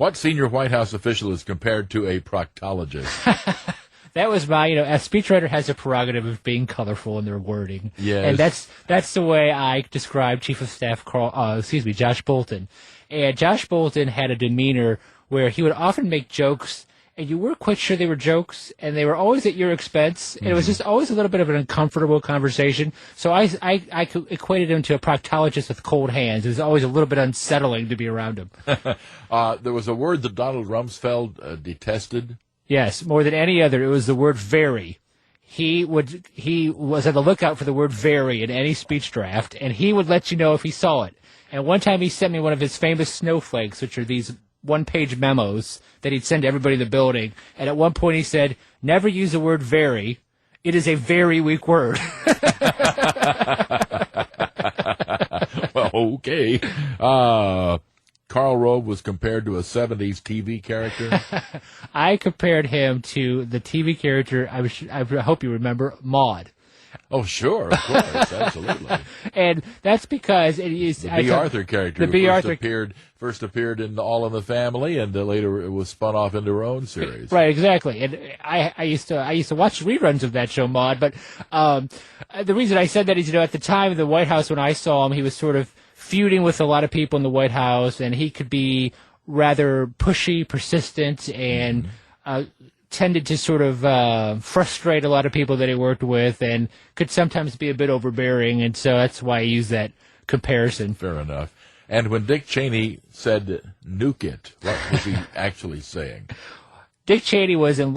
What senior White House official is compared to a proctologist? That was my, a speechwriter has a prerogative of being colorful in their wording. Yes. And that's the way I describe Chief of Staff Josh Bolten. And Josh Bolten had a demeanor where he would often make jokes, and you weren't quite sure they were jokes, and they were always at your expense, and it was just always a little bit of an uncomfortable conversation. So I equated him to a proctologist with cold hands. It was always a little bit unsettling to be around him. There was a word that Donald Rumsfeld detested. Yes, more than any other, it was the word very. He was on the lookout for the word very in any speech draft, and he would let you know if he saw it. And one time he sent me one of his famous snowflakes, which are these one-page memos that he'd send to everybody in the building. And at one point he said, "Never use the word very. It is a very weak word." Well, okay. Karl Rove was compared to a 70s TV character. I compared him to the TV character, I hope you remember, Maude. Oh, sure, of course, absolutely. And that's because it is... The B. Arthur character first appeared in All in the Family, and later it was spun off into her own series. Right, exactly. And I used to watch reruns of that show, Maude, but the reason I said that is, at the time in the White House when I saw him, he was sort of feuding with a lot of people in the White House, and he could be rather pushy, persistent, and tended to sort of frustrate a lot of people that he worked with, and could sometimes be a bit overbearing, and so that's why I use that comparison. Fair enough. And when Dick Cheney said, "Nuke it," what was he actually saying? Dick Cheney was at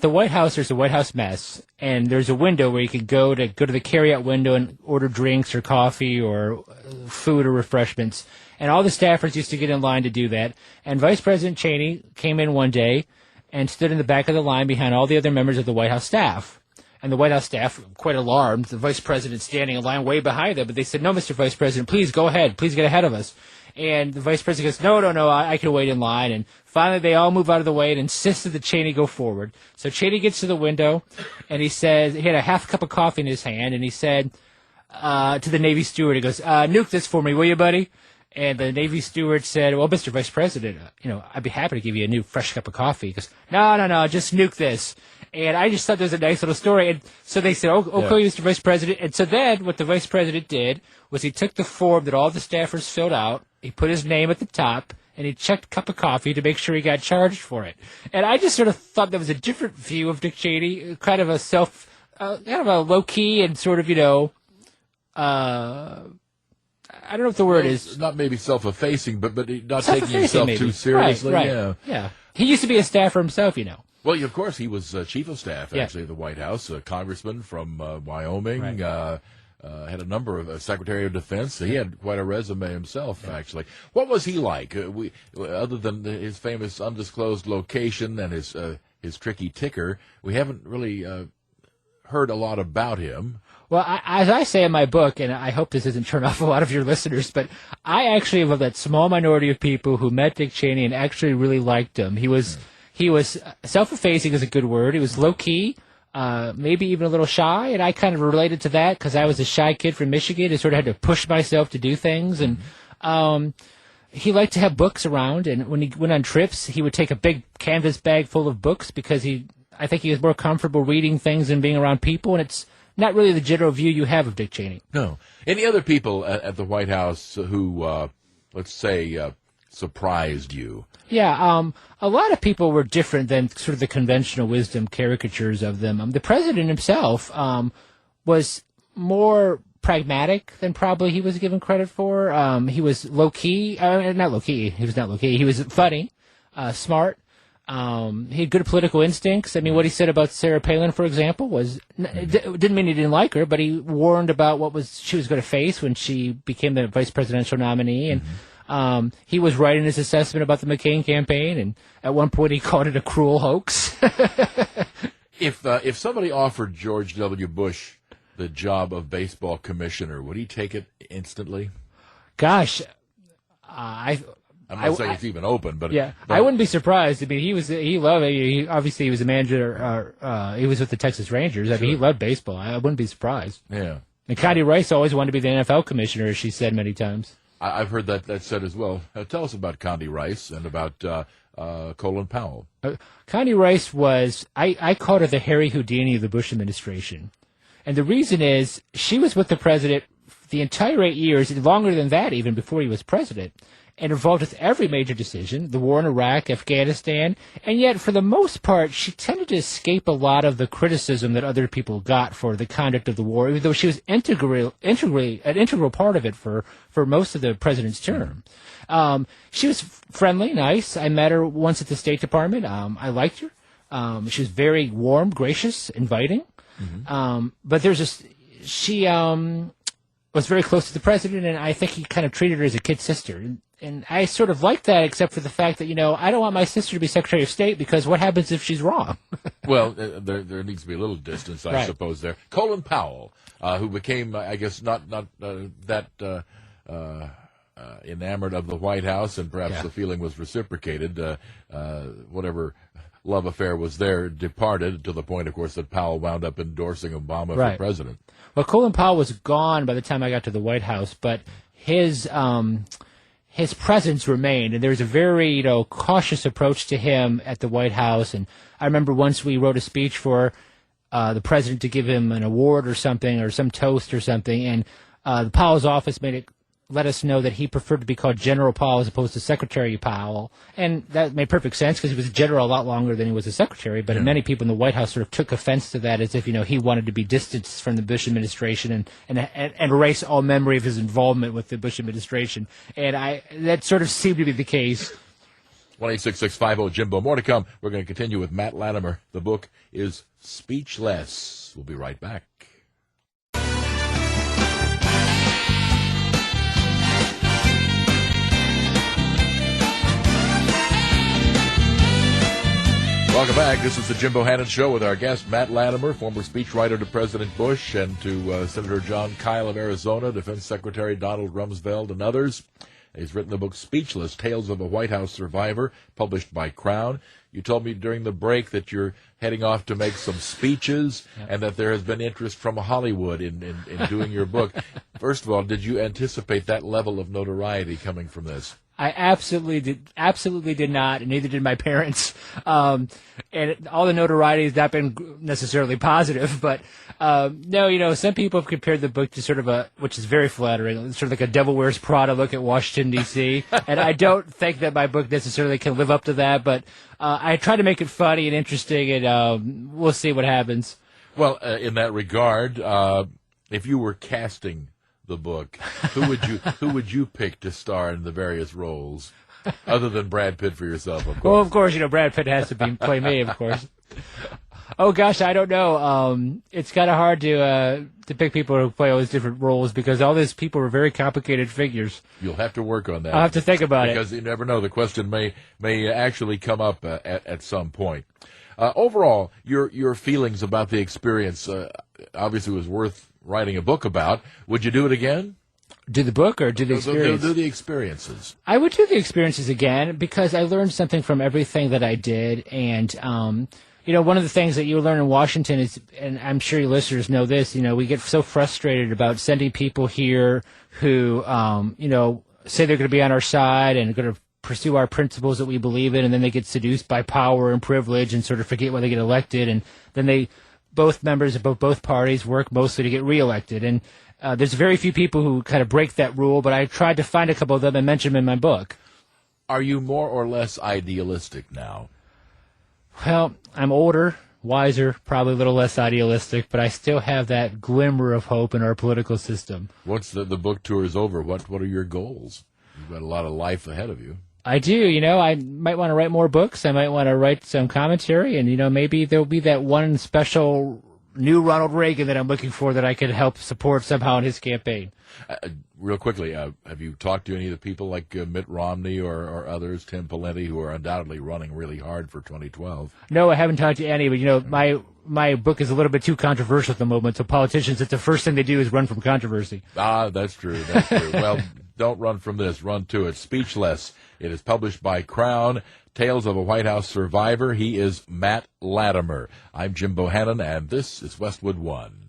the White House. There's a White House mess, and there's a window where you could go to the carryout window and order drinks or coffee or food or refreshments. And all the staffers used to get in line to do that. And Vice President Cheney came in one day and stood in the back of the line behind all the other members of the White House staff. And the White House staff, quite alarmed, the Vice President standing in line way behind them. But they said, "No, Mr. Vice President, please go ahead. Please get ahead of us." And the Vice President goes, no, I can wait in line. And finally, they all move out of the way and insisted that Cheney go forward. So Cheney gets to the window, and he says, he had a half cup of coffee in his hand, and he said to the Navy steward, he goes, "Nuke this for me, will you, buddy?" And the Navy steward said, "Well, Mr. Vice President, I'd be happy to give you a new fresh cup of coffee." He goes, No, just nuke this. And I just thought there was a nice little story. And so they said, okay, Mr. Vice President. And so then what the Vice President did was he took the form that all the staffers filled out, he put his name at the top, and he checked cup of coffee to make sure he got charged for it. And I just sort of thought that was a different view of Dick Cheney, kind of a low-key and sort of, I don't know if the word is... Not maybe self-effacing, but not taking himself maybe too seriously. Right. Yeah. He used to be a staffer himself, Well, of course, he was chief of staff, actually, at the White House, a congressman from Wyoming, right. Had a number of Secretary of Defense. He had quite a resume himself, actually. What was he like? Other than his famous undisclosed location and his tricky ticker, we haven't really heard a lot about him. Well, as I say in my book, and I hope this doesn't turn off a lot of your listeners, but I actually am of that small minority of people who met Dick Cheney and actually really liked him. He was self-effacing is a good word. He was low-key, maybe even a little shy, and I kind of related to that because I was a shy kid from Michigan and sort of had to push myself to do things. And he liked to have books around, and when he went on trips, he would take a big canvas bag full of books because I think he was more comfortable reading things and being around people, and it's not really the general view you have of Dick Cheney. No. Any other people at the White House who, let's say, surprised you? Yeah, a lot of people were different than sort of the conventional wisdom caricatures of them. The president himself was more pragmatic than probably he was given credit for. He was low-key. Not low-key. He was not low-key. He was funny, smart. He had good political instincts. I mean, what he said about Sarah Palin, for example, didn't mean he didn't like her, but he warned about she was going to face when she became the vice presidential nominee. And he was right in his assessment about the McCain campaign, and at one point he called it a cruel hoax. If somebody offered George W. Bush the job of baseball commissioner, would he take it instantly? Gosh, I'm not saying it's even open, but I wouldn't be surprised. I mean, he loved it. Obviously, he was a manager. He was with the Texas Rangers. I mean, he loved baseball. I wouldn't be surprised. Yeah. And Connie Rice always wanted to be the NFL commissioner, as she said many times. I've heard that said as well. Tell us about Condi Rice and about Colin Powell. Condi Rice was, I called her the Harry Houdini of the Bush administration. And the reason is she was with the president the entire 8 years, and longer than that even before he was president, and involved with every major decision, the war in Iraq, Afghanistan, and yet for the most part she tended to escape a lot of the criticism that other people got for the conduct of the war, even though she was an integral part of it for most of the president's term. She was friendly, nice. I met her once at the State Department. I liked her. She was very warm, gracious, inviting. Mm-hmm. But she was very close to the president, and I think he kind of treated her as a kid sister. And I sort of like that, except for the fact that, I don't want my sister to be Secretary of State, because what happens if she's wrong? Well, there needs to be a little distance, I suppose, there. Colin Powell, who became, I guess, not that enamored of the White House, and perhaps the feeling was reciprocated. Whatever love affair was there departed, to the point, of course, that Powell wound up endorsing Obama for president. Well, Colin Powell was gone by the time I got to the White House, but his presence remained, and there was a very cautious approach to him at the White House. And I remember once we wrote a speech for the president to give him an award or something, or some toast or something, and the Powell's office let us know that he preferred to be called General Powell as opposed to Secretary Powell. And that made perfect sense, because he was a general a lot longer than he was a secretary. But many people in the White House sort of took offense to that, as if, he wanted to be distanced from the Bush administration and erase all memory of his involvement with the Bush administration. And that sort of seemed to be the case. 1-866-50 Jimbo. More to come. We're going to continue with Matt Latimer. The book is Speechless. We'll be right back. Welcome back. This is the Jim Bohannon Show with our guest, Matt Latimer, former speechwriter to President Bush and to Senator John Kyle of Arizona, Defense Secretary Donald Rumsfeld, and others. He's written the book Speechless, Tales of a White House Survivor, published by Crown. You told me during the break that you're heading off to make some speeches and that there has been interest from Hollywood in doing your book. First of all, did you anticipate that level of notoriety coming from this? I absolutely did not, and neither did my parents. And all the notoriety has not been necessarily positive, but no, some people have compared the book to sort of which is very flattering, sort of like a Devil Wears Prada look at Washington, D.C., and I don't think that my book necessarily can live up to that, but I try to make it funny and interesting, and we'll see what happens. Well, in that regard, if you were casting the book, who would you pick to star in the various roles, other than Brad Pitt for yourself, of course? Well, of course, Brad Pitt has to play me, of course. Oh gosh, I don't know. It's kind of hard to pick people who play all these different roles, because all these people are very complicated figures. You'll have to work on that. I'll have to think about it, because you never know. The question may actually come up at some point. Overall, your feelings about the experience obviously was worth writing a book about. Would you do it again? Do the book or do the experience? Do the experiences. I would do the experiences again, because I learned something from everything that I did. And, one of the things that you learn in Washington is, and I'm sure your listeners know this, we get so frustrated about sending people here who, say they're going to be on our side and going to pursue our principles that we believe in, and then they get seduced by power and privilege and sort of forget why they get elected, and then both members of both parties work mostly to get reelected. And there's very few people who kind of break that rule, but I tried to find a couple of them and mention them in my book. Are you more or less idealistic now? Well, I'm older, wiser, probably a little less idealistic, but I still have that glimmer of hope in our political system. Once the book tour is over, what are your goals? You've got a lot of life ahead of you. I do. I might want to write more books. I might want to write some commentary, and, maybe there'll be that one special new Ronald Reagan that I'm looking for that I could help support somehow in his campaign. Real quickly, have you talked to any of the people like Mitt Romney or others, Tim Pawlenty, who are undoubtedly running really hard for 2012? No, I haven't talked to any, but, my book is a little bit too controversial at the moment, so politicians, the first thing they do is run from controversy. That's true. Well, don't run from this. Run to it. Speechless. It is published by Crown. Tales of a White House Survivor. He is Matt Latimer. I'm Jim Bohannon, and this is Westwood One.